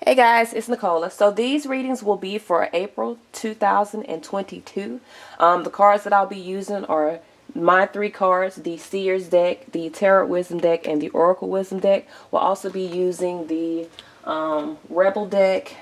Hey guys, it's Nicola. So these readings will be for April 2022. The cards that I'll be using are my three cards, the Seers deck, the Tarot Wisdom deck, and the Oracle Wisdom deck. We'll also be using the Rebel deck,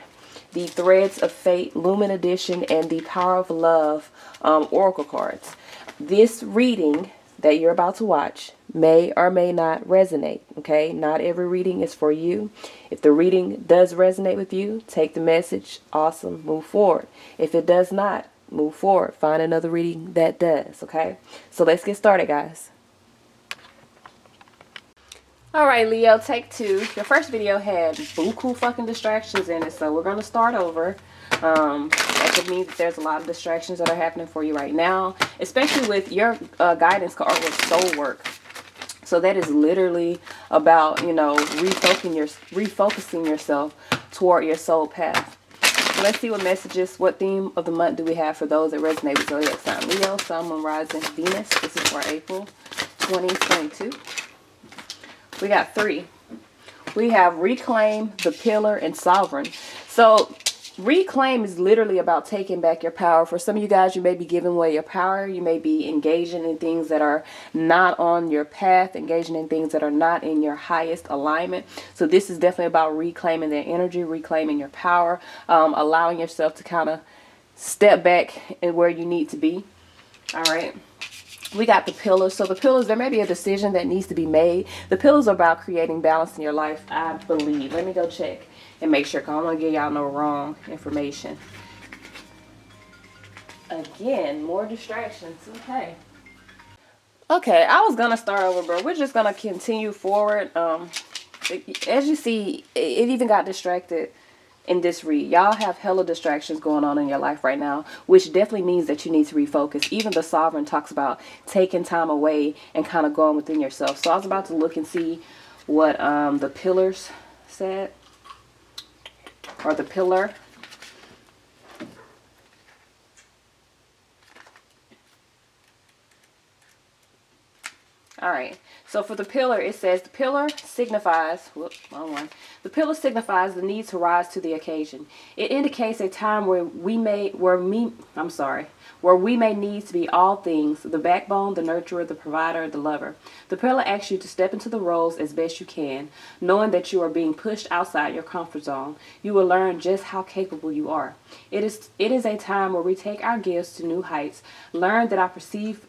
the Threads of Fate Lumen Edition, and the Power of Love Oracle cards. This reading that you're about to watch may or may not resonate, okay? Not every reading is for you. If the reading does resonate with you, take the message, awesome, move forward. If it does not, move forward. Find another reading that does, okay? So let's get started, guys. Alright, Leo, take two. Your first video had buku fucking distractions in it, so we're going to start over. That could mean that there's a lot of distractions that are happening for you right now, especially with your guidance card with soul work. So that is literally about, you know, refocusing yourself toward your soul path. So let's see what messages, what theme of the month do we have for those that resonate with zodiac sign Leo, Sun, Moon, Rising, Venus. This is for April 2022. We got three. We have Reclaim, The Pillar, and Sovereign. So reclaim is literally about taking back your power. For some of you guys, you may be giving away your power. You may be engaging in things that are not on your path, engaging in things that are not in your highest alignment. So this is definitely about reclaiming that energy, reclaiming your power, allowing yourself to kind of step back in where you need to be. All right. We got the pillars. So the pillars, there may be a decision that needs to be made. The pillars are about creating balance in your life, I believe. Let me go check and make sure, because I don't want to give y'all no wrong information. Again, more distractions. Okay, I was going to start over, bro. We're just going to continue forward. As you see, it even got distracted in this read. Y'all have hella distractions going on in your life right now, which definitely means that you need to refocus. Even the Sovereign talks about taking time away and kind of going within yourself. So I was about to look and see what the pillars said, or the pillar. All right. So for the pillar, it says the pillar signifies, The pillar signifies the need to rise to the occasion. It indicates a time where we may need to be all things, the backbone, the nurturer, the provider, the lover. The pillar asks you to step into the roles as best you can, knowing that you are being pushed outside your comfort zone. You will learn just how capable you are. It is a time where we take our gifts to new heights, learn that our perceived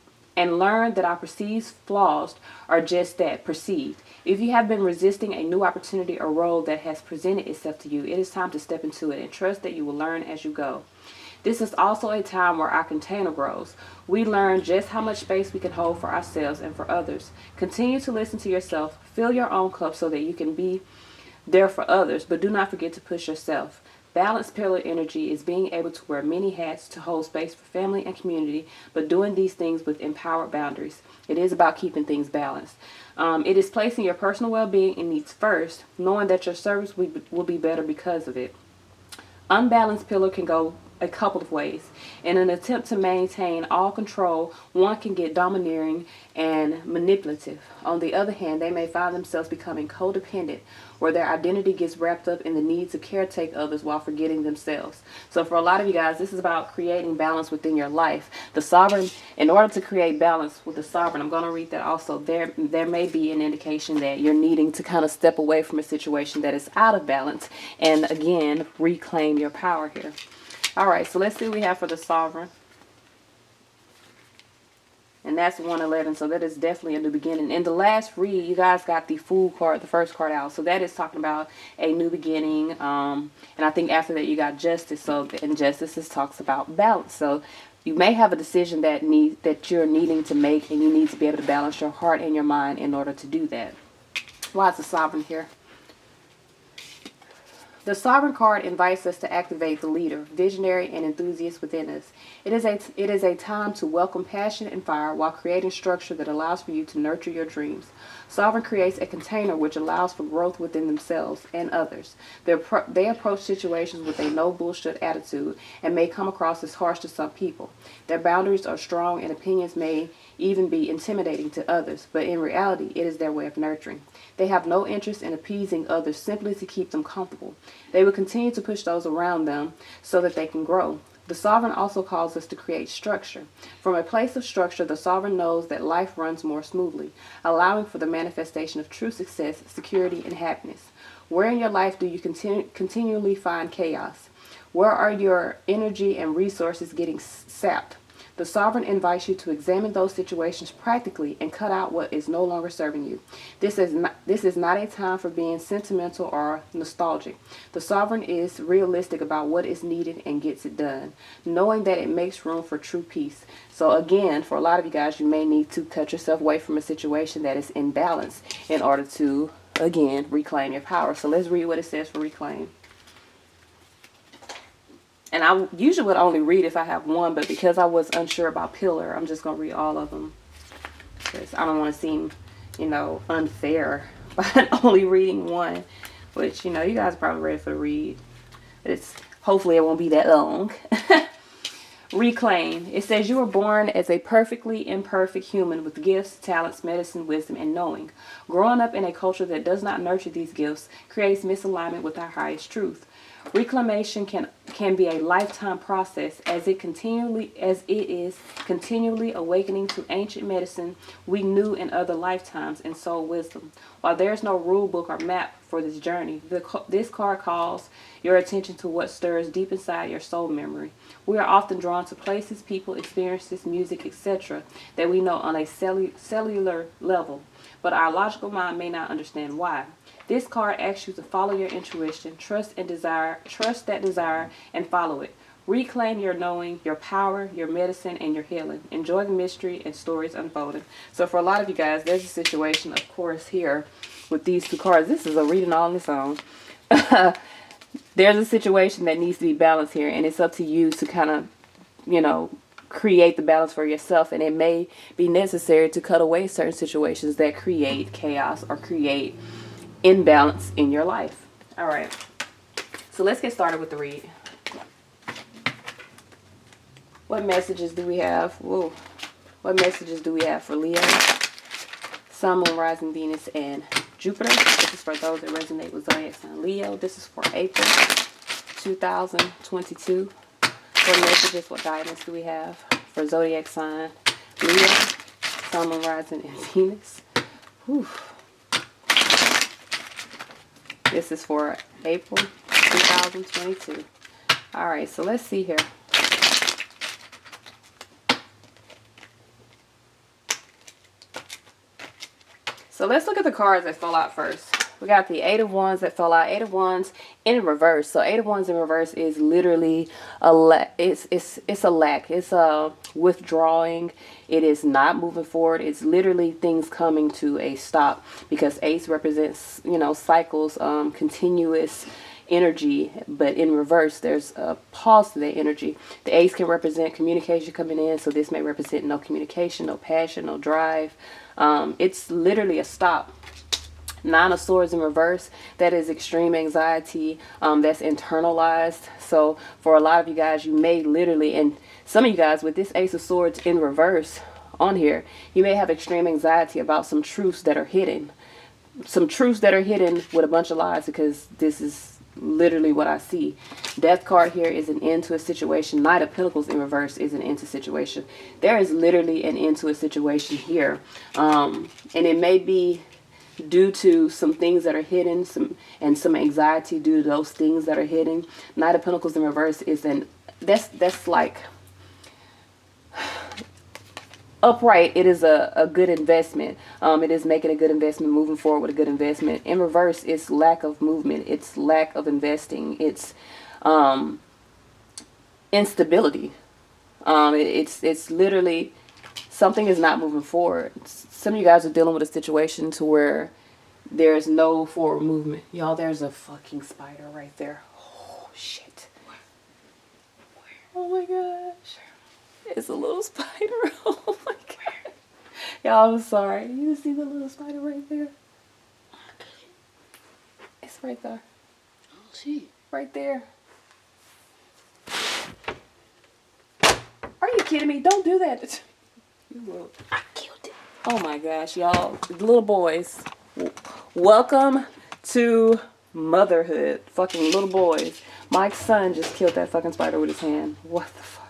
flaws are just that, perceived. If you have been resisting a new opportunity or role that has presented itself to you, it is time to step into it and trust that you will learn as you go. This is also a time where our container grows. We learn just how much space we can hold for ourselves and for others. Continue to listen to yourself. Fill your own cup so that you can be there for others, but do not forget to push yourself. Balanced pillar energy is being able to wear many hats to hold space for family and community, but doing these things with empowered boundaries. It is about keeping things balanced. It is placing your personal well-being and needs first, knowing that your service will be better because of it. Unbalanced pillar can go a couple of ways. In an attempt to maintain all control, one can get domineering and manipulative. On the other hand, they may find themselves becoming codependent, where their identity gets wrapped up in the need to caretake others while forgetting themselves. So for a lot of you guys, this is about creating balance within your life. The Sovereign, in order to create balance with the Sovereign, I'm going to read that also. There may be an indication that you're needing to kind of step away from a situation that is out of balance and, again, reclaim your power here. All right, so let's see what we have for the Sovereign. And that's 111, so that is definitely a new beginning. In the last read, you guys got the Fool card, the first card out. So that is talking about a new beginning. And I think after that you got Justice. So in Justice, talks about balance. So you may have a decision that you're needing to make, and you need to be able to balance your heart and your mind in order to do that. Why is the Sovereign here? The Sovereign card invites us to activate the leader, visionary, and enthusiast within us. It is a time to welcome passion and fire while creating structure that allows for you to nurture your dreams. Sovereign creates a container which allows for growth within themselves and others. They approach situations with a no bullshit attitude and may come across as harsh to some people. Their boundaries are strong and opinions may even be intimidating to others, but in reality, it is their way of nurturing. They have no interest in appeasing others simply to keep them comfortable. They will continue to push those around them so that they can grow. The sovereign also calls us to create structure. From a place of structure, the sovereign knows that life runs more smoothly, allowing for the manifestation of true success, security, and happiness. Where in your life do you continually find chaos? Where are your energy and resources getting sapped? The sovereign invites you to examine those situations practically and cut out what is no longer serving you. This is not a time for being sentimental or nostalgic. The sovereign is realistic about what is needed and gets it done, knowing that it makes room for true peace. So again, for a lot of you guys, you may need to cut yourself away from a situation that is imbalanced in order to, again, reclaim your power. So let's read what it says for reclaim. And I usually would only read if I have one, but because I was unsure about pillar, I'm just going to read all of them. Because I don't want to seem, unfair by only reading one. Which, you guys are probably ready for the read. But hopefully it won't be that long. Reclaim. It says you were born as a perfectly imperfect human with gifts, talents, medicine, wisdom, and knowing. Growing up in a culture that does not nurture these gifts creates misalignment with our highest truth. Reclamation can be a lifetime process as it is continually awakening to ancient medicine we knew in other lifetimes and soul wisdom. While there is no rule book or map for this journey, this card calls your attention to what stirs deep inside your soul memory. We are often drawn to places, people, experiences, music, etc. that we know on a cellular level, but our logical mind may not understand why. This card asks you to follow your intuition, trust that desire, and follow it. Reclaim your knowing, your power, your medicine, and your healing. Enjoy the mystery and stories unfolding. So for a lot of you guys, there's a situation, of course, here with these two cards. This is a reading all on its own. There's a situation that needs to be balanced here, and it's up to you to kind of, create the balance for yourself. And it may be necessary to cut away certain situations that create chaos or create imbalance in your life. All right, so let's get started with the read. What messages do we have? Whoa. What messages do we have for Leo, Sun, Moon, Rising, Venus, and Jupiter? This is for those that resonate with zodiac sign Leo. This is for April 2022. What messages, what guidance do we have for zodiac sign Leo, Sun, Moon, Rising, and Venus? Whew. This is for April 2022. All right, so let's see here. So let's look at the cards that fell out first. We got the Eight of Wands that fell out. Eight of Wands in reverse. So Eight of Wands in reverse is literally a lack. It's a lack. It's a withdrawing. It is not moving forward. It's literally things coming to a stop, because Ace represents, cycles, continuous energy, but in reverse there's a pause to that energy. The Ace can represent communication coming in, so this may represent no communication, no passion, no drive. It's literally a stop. Nine of Swords in reverse, that is extreme anxiety, that's internalized. So for a lot of you guys, you may literally, and some of you guys with this Ace of Swords in reverse on here, you may have extreme anxiety about some truths that are hidden. Some truths that are hidden with a bunch of lies, because this is literally what I see. Death card here is an end to a situation. Knight of Pentacles in reverse is an end to a situation. There is literally an end to a situation here. And it may be due to some things that are hidden, some anxiety due to those things that are hidden. Knight of Pentacles in reverse is that's like upright. It is a good investment. It is making a good investment, moving forward with a good investment. In reverse, it's lack of movement. It's lack of investing. It's instability. It's literally something is not moving forward. Some of you guys are dealing with a situation to where there's no forward movement. Y'all, there's a fucking spider right there. Oh, shit. Oh, my gosh. It's a little spider. Oh, my God. Y'all, I'm sorry. You see the little spider right there? It's right there. Oh, see. Right there. Are you kidding me? Don't do that. You will. I killed it. Oh my gosh, y'all. The little boys. Welcome to motherhood, fucking little boys. Mike's son just killed that fucking spider with his hand. What the fuck?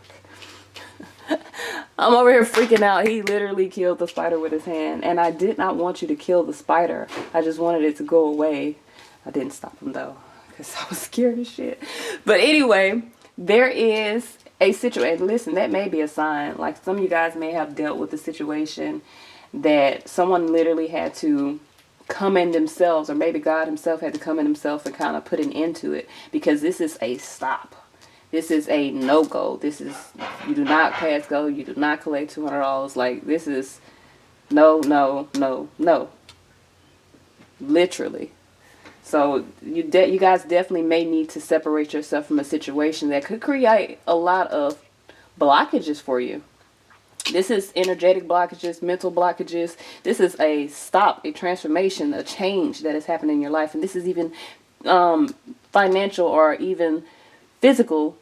I'm over here freaking out. He literally killed the spider with his hand. And I did not want you to kill the spider. I just wanted it to go away. I didn't stop him though, because I was scared as shit. But anyway, there is a situation. Listen, that may be a sign. Like, some of you guys may have dealt with a situation that someone literally had to come in themselves, or maybe God himself had to come in himself and kind of put an end to it, because this is a stop. This is a no-go. This is, you do not pass go. You do not collect $200. Like, this is no, no, no, no. Literally. So you guys definitely may need to separate yourself from a situation that could create a lot of blockages for you. This is energetic blockages, mental blockages. This is a stop, a transformation, a change that is happening in your life. And this is even financial or even physical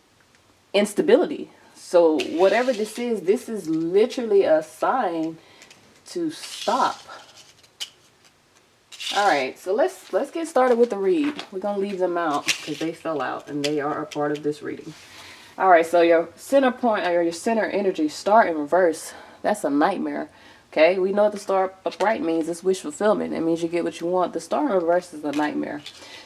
instability. So whatever this is literally a sign to stop. Alright, so let's get started with the read. We're going to leave them out because they fell out and they are a part of this reading. Alright, so your center point, or your center energy, star in reverse, that's a nightmare. Okay, we know what the star upright means. It's wish fulfillment. It means you get what you want. The star in reverse is a nightmare.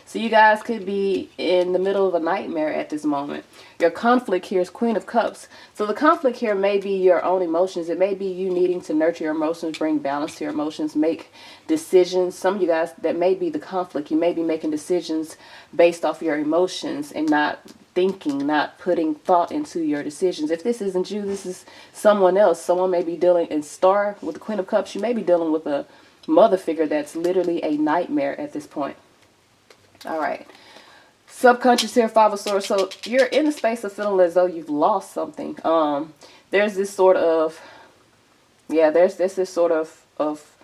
So you guys could be in the middle of a nightmare at this moment. Your conflict here is Queen of Cups. So the conflict here may be your own emotions. It may be you needing to nurture your emotions, bring balance to your emotions, make decisions. Some of you guys, that may be the conflict. You may be making decisions based off your emotions and not thinking, not putting thought into your decisions. If this isn't you, this is someone else. Someone may be dealing in star with the Queen of Cups. You may be dealing with a mother figure that's literally a nightmare at this point. All right. Subconscious here, Five of Swords. So you're in the space of feeling as though you've lost something. There's this sort of, there's this sort of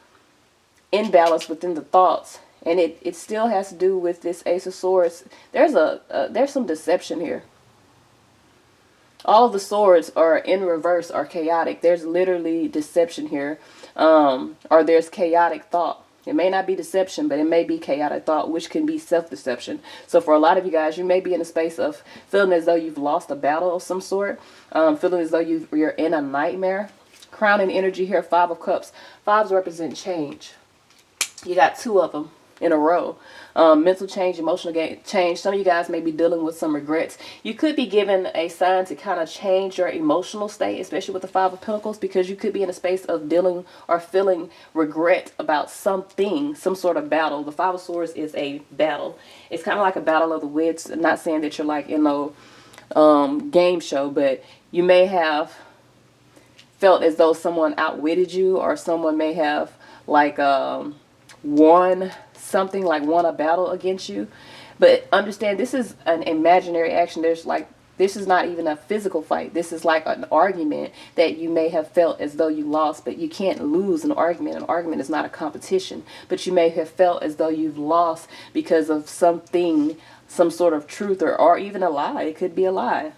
imbalance within the thoughts. And it still has to do with this Ace of Swords. There's some deception here. All of the swords are in reverse, are chaotic. There's literally deception here. Or there's chaotic thought. It may not be deception, but it may be chaotic thought, which can be self-deception. So for a lot of you guys, you may be in a space of feeling as though you've lost a battle of some sort. Feeling as though you're in a nightmare. Crowning energy here, Five of Cups. Fives represent change. You got two of them in a row. Mental change, emotional change. Some of you guys may be dealing with some regrets. You could be given a sign to kind of change your emotional state, especially with the Five of Pentacles, because you could be in a space of dealing or feeling regret about something, some sort of battle. The Five of Swords is a battle. It's kind of like a battle of the wits. I'm not saying that you're like in no game show, but you may have felt as though someone outwitted you, or someone may have like won something, like won a battle against you. But understand, this is an imaginary action. This is not even a physical fight. This is like an argument that you may have felt as though you lost, but you can't lose an argument. An argument is not a competition, but you may have felt as though you've lost because of something, some sort of truth, or even a lie. It could be a lie.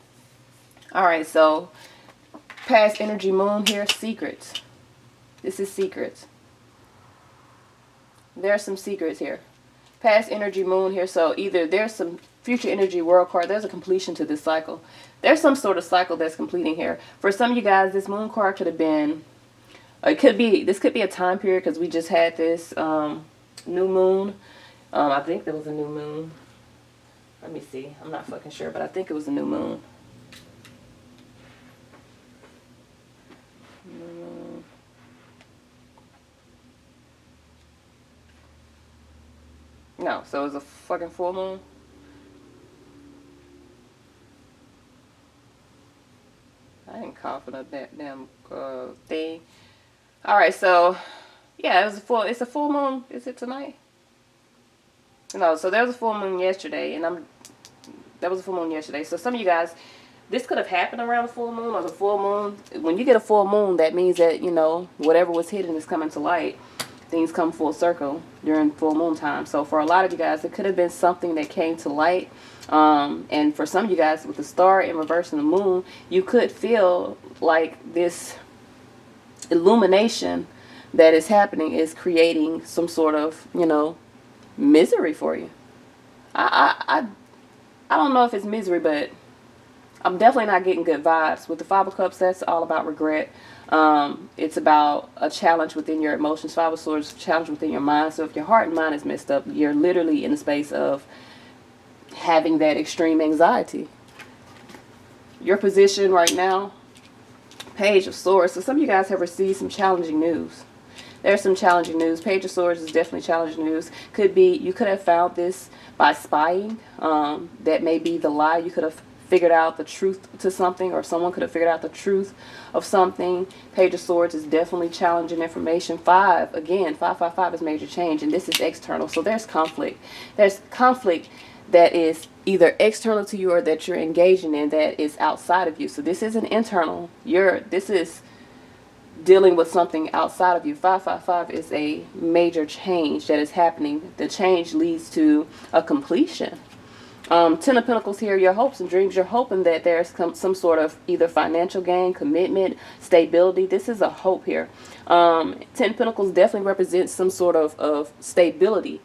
All right, so past energy, Moon here, secrets. This is secrets. There are some secrets here. Past energy, Moon here. So either there's some future energy, World card. There's a completion to this cycle. There's some sort of cycle that's completing here. For some of you guys, this Moon card could have been, this could be a time period, because we just had this new moon. I think there was a new moon. Let me see. I'm not fucking sure, but I think it was a new moon. No, so it was a fucking full moon. I ain't coughing up that damn thing. Alright, so yeah, it's a full moon. Is it tonight? No, so there was a full moon yesterday, and there was a full moon yesterday. So some of you guys, this could have happened around the full moon, or the full moon. When you get a full moon, that means that, you know, whatever was hidden is coming to light. Things come full circle during full moon time. So for a lot of you guys, it could have been something that came to light. And for some of you guys, with the star in reverse and the moon, you could feel like this illumination that is happening is creating some sort of, you know, misery for you. I don't know if it's misery, but I'm definitely not getting good vibes. With the Five of Cups, that's all about regret. It's about a challenge within your emotions. Five of Swords, challenge within your mind. So if your heart and mind is messed up, you're literally in the space of having that extreme anxiety. Your position right now, Page of Swords. So some of you guys have received some challenging news. There's some challenging news. Page of Swords is definitely challenging news. Could be, you could have found this by spying. That may be the lie. You could have figured out the truth to something, or someone could have figured out the truth of something. Page of Swords is definitely challenging information. Five, again, 555 is major change, and this is external. So there's conflict. There's conflict that is either external to you or that you're engaging in that is outside of you. So this isn't internal. This is dealing with something outside of you. 555 is a major change that is happening. The change leads to a completion. Ten of Pentacles here, your hopes and dreams. You're hoping that there's some sort of either financial gain, commitment, stability. This is a hope here. 10 Pentacles definitely represents some sort of stability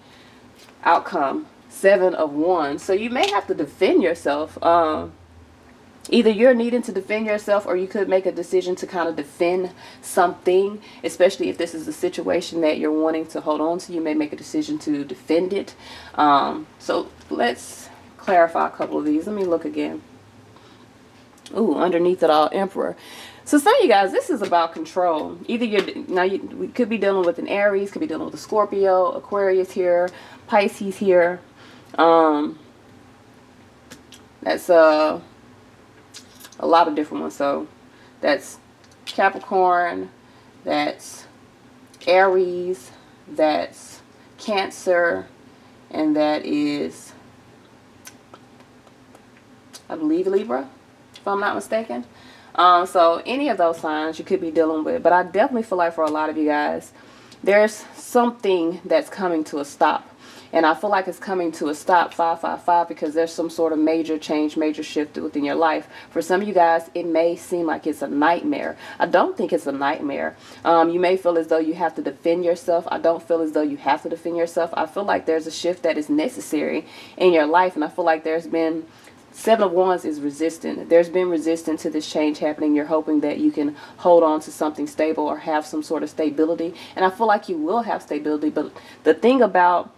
outcome. 7 of Wands. So you may have to defend yourself. Either you're needing to defend yourself, or you could make a decision to kind of defend something, especially if this is a situation that you're wanting to hold on to. You may make a decision to defend it. So let's clarify a couple of these. Let me look again. Ooh, underneath it all, Emperor. So some of you guys, this is about control. Either we could be dealing with an Aries, could be dealing with a Scorpio, Aquarius here, Pisces here. That's a lot of different ones. So that's Capricorn, that's Aries, that's Cancer, and that is, I believe, Libra, if I'm not mistaken. So any of those signs you could be dealing with. But I definitely feel like for a lot of you guys, there's something that's coming to a stop. And I feel like it's coming to a stop, 555, because there's some sort of major change, major shift within your life. For some of you guys, it may seem like it's a nightmare. I don't think it's a nightmare. You may feel as though you have to defend yourself. I don't feel as though you have to defend yourself. I feel like there's a shift that is necessary in your life. And I feel like there's been, 7 of Wands is resistant. There's been resistance to this change happening. You're hoping that you can hold on to something stable or have some sort of stability. And I feel like you will have stability. But the thing about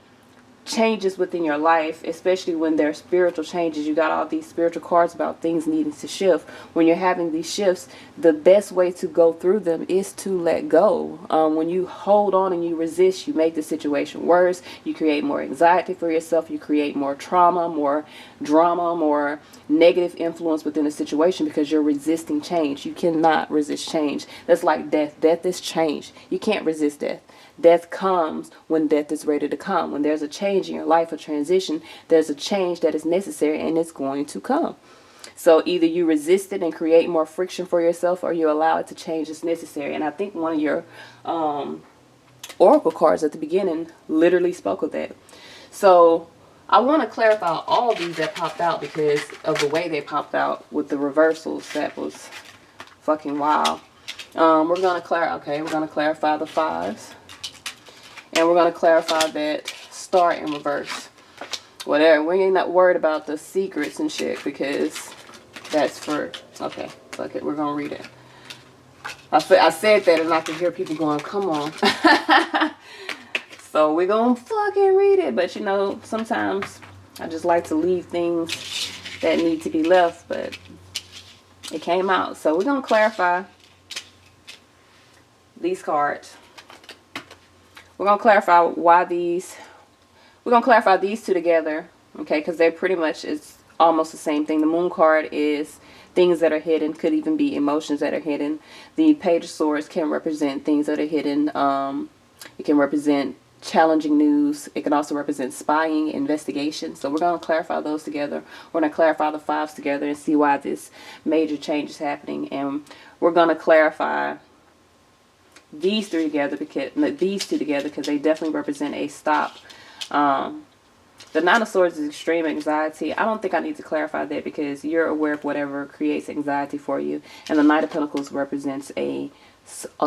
changes within your life, especially when there are spiritual changes, you got all these spiritual cards about things needing to shift. When you're having these shifts, the best way to go through them is to let go. When you hold on and you resist, you make the situation worse. You create more anxiety for yourself. You create more trauma, more drama, more negative influence within the situation because you're resisting change. You cannot resist change. That's like death. Death is change. You can't resist death. Death comes when death is ready to come. When there's a change in your life, a transition, there's a change that is necessary and it's going to come. So either you resist it and create more friction for yourself, or you allow it to change as necessary. And I think one of your oracle cards at the beginning literally spoke of that. So I want to clarify all of these that popped out because of the way they popped out with the reversals. That was fucking wild. We're going to clarify the fives. And we're going to clarify that star in reverse. Whatever. We ain't not worried about the secrets and shit because that's for... Okay, fuck it. We're going to read it. I said that and I could hear people going, come on. So we're going to fucking read it. But you know, sometimes I just like to leave things that need to be left. But it came out. So we're going to clarify these cards. We're going to clarify why these... We're going to clarify these two together, okay, because they're pretty much, it's almost the same thing. The Moon card is things that are hidden, could even be emotions that are hidden. The Page of Swords can represent things that are hidden. It can represent challenging news. It can also represent spying, investigation. So we're going to clarify those together. We're going to clarify the fives together and see why this major change is happening. And we're going to clarify these two together because they definitely represent a stop. The Nine of Swords is extreme anxiety. I don't think I need to clarify that because you're aware of whatever creates anxiety for you. And the Knight of Pentacles represents a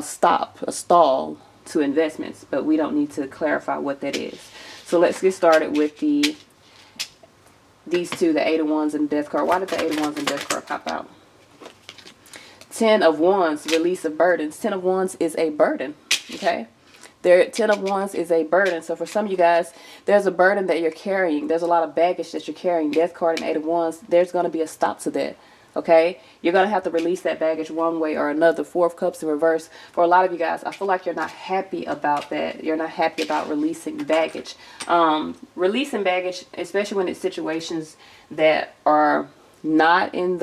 stall to investments, but we don't need to clarify what that is. So let's get started with the these two, the Eight of Wands and Death card. Why did the Eight of Wands and Death card pop out? 10 of Wands, release of burdens. 10 of Wands is a burden, okay? 10 of Wands is a burden. So for some of you guys, there's a burden that you're carrying. There's a lot of baggage that you're carrying. Death card and Eight of Wands, there's going to be a stop to that, okay? You're going to have to release that baggage one way or another. Four of Cups in reverse. For a lot of you guys, I feel like you're not happy about that. You're not happy about releasing baggage. Releasing baggage, especially when it's situations that are not in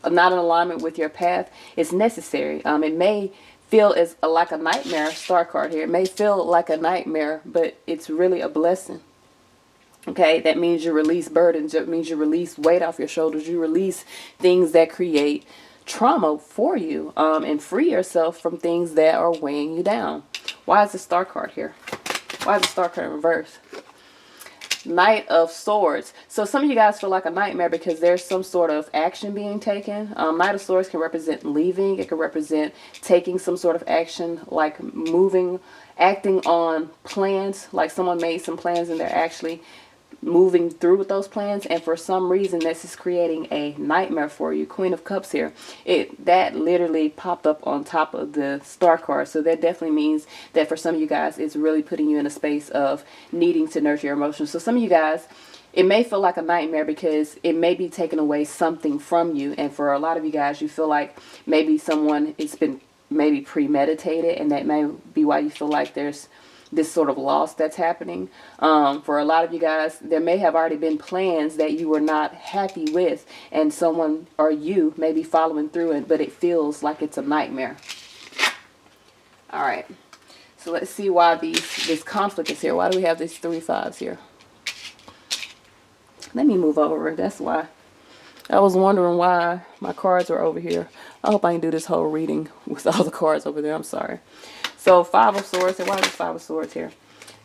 alignment with your path, is necessary. It may feel as like a nightmare. Star card here. It may feel like a nightmare, but it's really a blessing. Okay, that means you release burdens. That means you release weight off your shoulders. You release things that create trauma for you, and free yourself from things that are weighing you down. Why is the Star card here? Why is the Star card in reverse? Knight of Swords. So some of you guys feel like a nightmare because there's some sort of action being taken. Knight of Swords can represent leaving. It can represent taking some sort of action, like moving, acting on plans, like someone made some plans and they're actually moving through with those plans, and for some reason this is creating a nightmare for you. Queen of Cups here. That literally popped up on top of the Star card, so that definitely means that for some of you guys it's really putting you in a space of needing to nurture your emotions. So some of you guys, it may feel like a nightmare because it may be taking away something from you, and for a lot of you guys, you feel like maybe it's been maybe premeditated, and that may be why you feel like there's this sort of loss that's happening. For a lot of you guys, there may have already been plans that you were not happy with, and someone or you may be following through it, but it feels like it's a nightmare. All right, so let's see why this conflict is here. Why do we have these 3 5s here? Let me move over. That's why. I was wondering why my cards are over here. I hope I can do this whole reading with all the cards over there. I'm sorry. So 5 of Swords. Why is 5 of Swords here?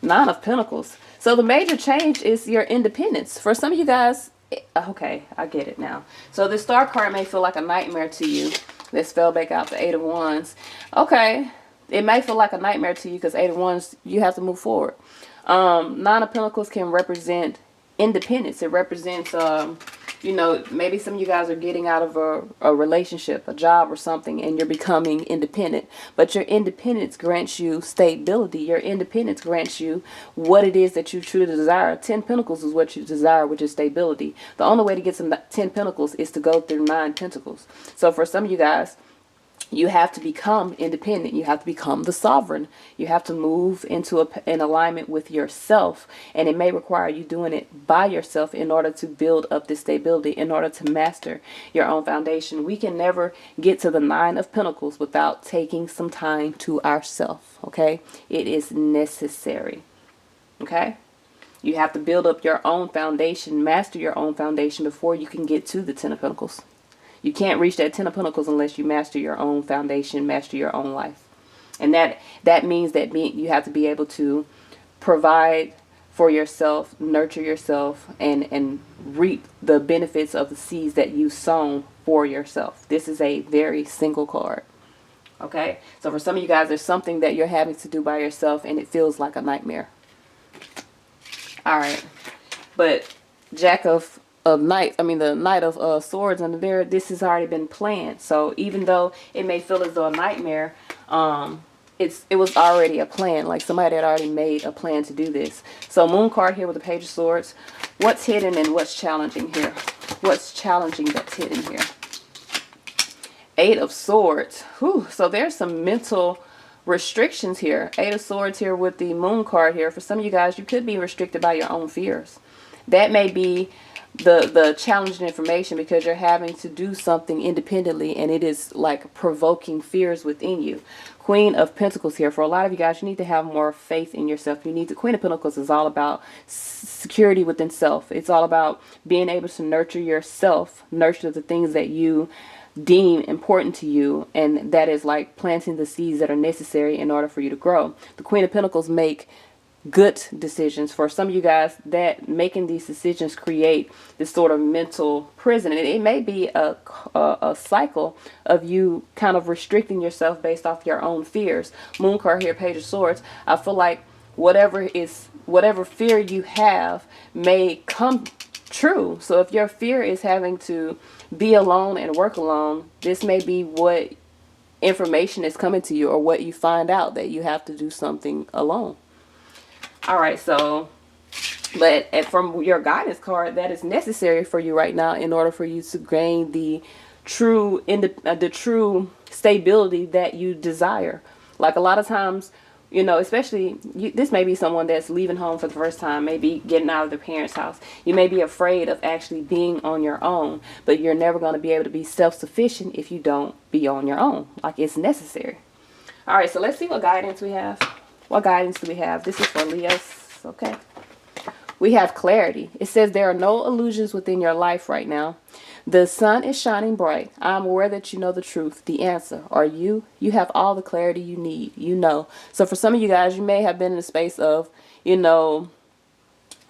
9 of Pentacles. So the major change is your independence. For some of you guys, okay, I get it now. So the Star card may feel like a nightmare to you. This fell back out the 8 of Wands. Okay, it may feel like a nightmare to you because 8 of Wands, you have to move forward. 9 of Pentacles can represent independence. It represents you know, maybe some of you guys are getting out of a relationship, a job or something, and you're becoming independent. But your independence grants you stability. Your independence grants you what it is that you truly desire. 10 Pentacles is what you desire, which is stability. The only way to get some 10 Pentacles is to go through 9 Pentacles. So for some of you guys, you have to become independent. You have to become the sovereign. You have to move into an alignment with yourself. And it may require you doing it by yourself in order to build up this stability, in order to master your own foundation. We can never get to the 9 of Pentacles without taking some time to ourselves. Okay? It is necessary. Okay? You have to build up your own foundation, master your own foundation before you can get to the 10 of Pentacles. You can't reach that 10 of Pentacles unless you master your own foundation, master your own life. And that means that you have to be able to provide for yourself, nurture yourself, and reap the benefits of the seeds that you've sown for yourself. This is a very single card. Okay? So for some of you guys, there's something that you're having to do by yourself, and it feels like a nightmare. All right. But the Knight of Swords under there, this has already been planned. So even though it may feel as though a nightmare, it was already a plan. Like somebody had already made a plan to do this. So Moon card here with the Page of Swords. What's hidden and what's challenging here? What's challenging that's hidden here? 8 of Swords. Whew. So there's some mental restrictions here. 8 of Swords here with the Moon card here. For some of you guys, you could be restricted by your own fears. That may be the challenging information because you're having to do something independently, and it is like provoking fears within you. Queen of Pentacles here. For a lot of you guys, you need to have more faith in yourself. The Queen of Pentacles is all about security within self. It's all about being able to nurture yourself, nurture the things that you deem important to you, and that is like planting the seeds that are necessary in order for you to grow. The Queen of Pentacles make good decisions. For some of you guys, that making these decisions create this sort of mental prison, and it may be a cycle of you kind of restricting yourself based off your own fears. Moon card here, Page of Swords. I feel like whatever fear you have may come true. So if your fear is having to be alone and work alone, this may be what information is coming to you, or what you find out, that you have to do something alone. All right, so but from your guidance card, that is necessary for you right now in order for you to gain the true stability that you desire. Like a lot of times, you know, especially this may be someone that's leaving home for the first time, maybe getting out of their parents' house. You may be afraid of actually being on your own, but you're never going to be able to be self-sufficient if you don't be on your own. Like, it's necessary. All right, so let's see what guidance we have. What guidance do we have? This is for Leos. Okay. We have clarity. It says there are no illusions within your life right now. The sun is shining bright. I'm aware that you know the truth. The answer are you. You have all the clarity you need. You know. So for some of you guys, you may have been in a space of, you know,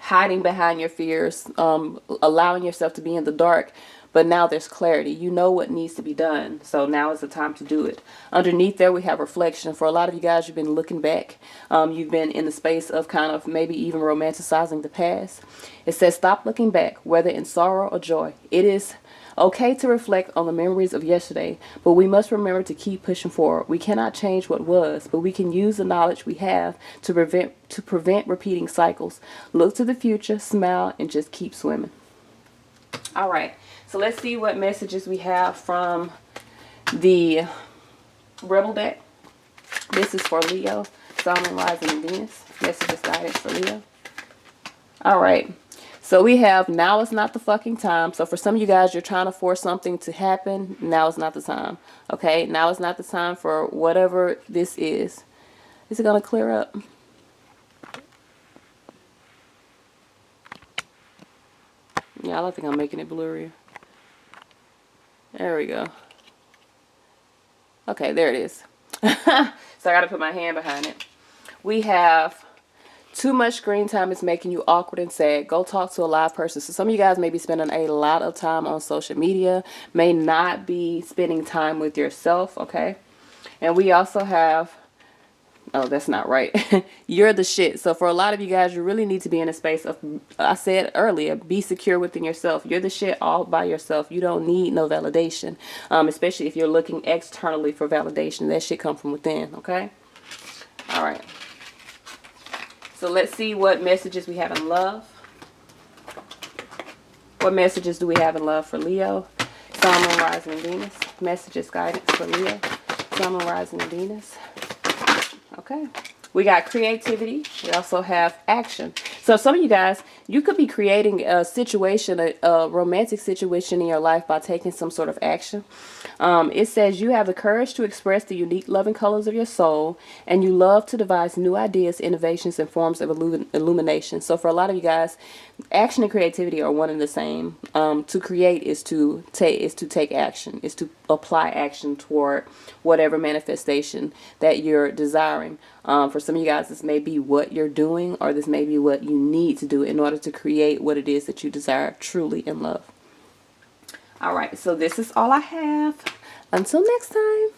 hiding behind your fears, allowing yourself to be in the dark. But now there's clarity. You know what needs to be done. So now is the time to do it. Underneath there, we have reflection. For a lot of you guys, you've been looking back. You've been in the space of kind of maybe even romanticizing the past. It says, stop looking back, whether in sorrow or joy. It is okay to reflect on the memories of yesterday, but we must remember to keep pushing forward. We cannot change what was, but we can use the knowledge we have to prevent repeating cycles. Look to the future, smile, and just keep swimming. All right. So let's see what messages we have from the Rebel deck. This is for Leo, Sun, Moon, Rising, and Venus. Messages, guidance for Leo. All right. So we have, now is not the fucking time. So for some of you guys, you're trying to force something to happen. Now is not the time. Okay. Now is not the time for whatever this is. Is it going to clear up? Yeah, I think I'm making it blurrier. There we go. Okay, there it is. So I got to put my hand behind it. We have, too much screen time is making you awkward and sad. Go talk to a live person. So some of you guys may be spending a lot of time on social media, may not be spending time with yourself, okay? And we also have, oh, that's not right. You're the shit. So for a lot of you guys, you really need to be in a space of, I said earlier, be secure within yourself. You're the shit all by yourself. You don't need no validation, especially if you're looking externally for validation. That shit come from within, okay? All right. So let's see what messages we have in love. What messages do we have in love for Leo? Sun, Moon, Rising, and Venus. Messages, guidance for Leo. Sun, Moon, Rising, and Venus. Okay. We got creativity. We also have action. So some of you guys, you could be creating a situation, a romantic situation in your life by taking some sort of action. It says you have the courage to express the unique loving colors of your soul, and you love to devise new ideas, innovations, and forms of illumination. So for a lot of you guys, action and creativity are one and the same. To create is to take action, is to apply action toward whatever manifestation that you're desiring. For some of you guys, this may be what you're doing, or this may be what you need to do in order to create what it is that you desire truly in love. All right, so this is all I have. Until next time.